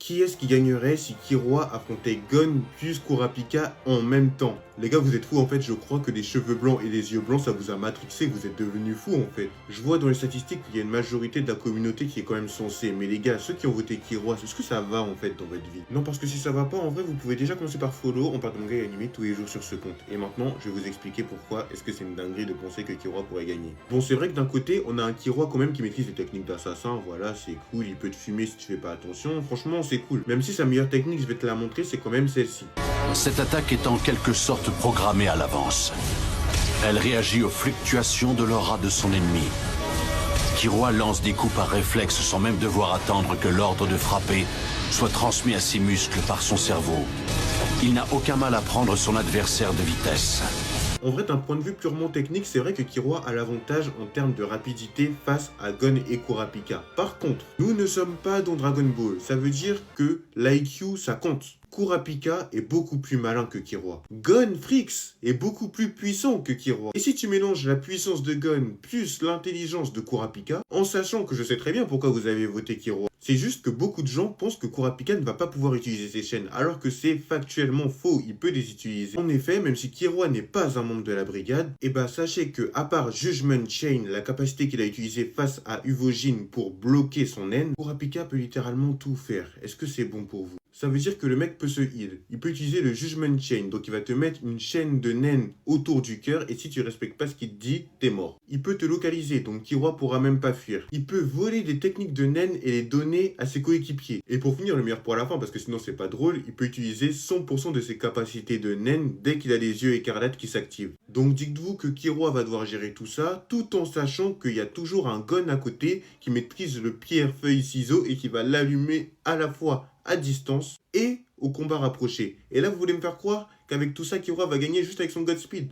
Qui est-ce qui gagnerait si Killua affrontait Gon plus Kurapika en même temps? Les gars, vous êtes fous en fait, je crois que des cheveux blancs et des yeux blancs, ça vous a matrixé, vous êtes devenus fous en fait. Je vois dans les statistiques qu'il y a une majorité de la communauté qui est quand même censée, mais les gars, ceux qui ont voté Killua, est-ce que ça va en fait dans votre vie? Non, parce que si ça va pas, en vrai, vous pouvez déjà commencer par follow, on parle de manga et anime tous les jours sur ce compte. Et maintenant, je vais vous expliquer pourquoi est-ce que c'est une dinguerie de penser que Killua pourrait gagner. Bon, c'est vrai que d'un côté, on a un Killua quand même qui maîtrise les techniques d'assassin, voilà, c'est cool, il peut te fumer si tu fais pas attention, franchement, c'est cool. Même si sa meilleure technique, je vais te la montrer, c'est quand même celle-ci. Cette attaque est en quelque sorte programmée à l'avance. Elle réagit aux fluctuations de l'aura de son ennemi. Killua lance des coups par réflexe sans même devoir attendre que l'ordre de frapper soit transmis à ses muscles par son cerveau. Il n'a aucun mal à prendre son adversaire de vitesse. En vrai, d'un point de vue purement technique, c'est vrai que Killua a l'avantage en termes de rapidité face à Gon et Kurapika. Par contre, nous ne sommes pas dans Dragon Ball, ça veut dire que l'IQ ça compte. Kurapika est beaucoup plus malin que Killua. Gon Frix est beaucoup plus puissant que Killua. Et si tu mélanges la puissance de Gon plus l'intelligence de Kurapika, en sachant que je sais très bien pourquoi vous avez voté Killua, c'est juste que beaucoup de gens pensent que Kurapika ne va pas pouvoir utiliser ses chaînes, alors que c'est factuellement faux, il peut les utiliser. En effet, même si Killua n'est pas un membre de la brigade, et bah sachez que à part Judgment Chain, la capacité qu'il a utilisée face à Uvogin pour bloquer son haine, Kurapika peut littéralement tout faire. Est-ce que c'est bon pour vous? Ça veut dire que le mec peut se heal. Il peut utiliser le Judgment Chain, donc il va te mettre une chaîne de naines autour du cœur et si tu respectes pas ce qu'il te dit, t'es mort. Il peut te localiser, donc Killua pourra même pas fuir. Il peut voler des techniques de naines et les donner à ses coéquipiers. Et pour finir, le meilleur pour la fin, parce que sinon c'est pas drôle, il peut utiliser 100% de ses capacités de naine dès qu'il a les yeux écarlates qui s'activent. Donc dites-vous que Killua va devoir gérer tout ça, tout en sachant qu'il y a toujours un Gon à côté qui maîtrise le pierre, feuille, ciseaux et qui va l'allumer à la fois à distance et au combat rapproché. Et là, vous voulez me faire croire qu'avec tout ça, Killua va gagner juste avec son Godspeed?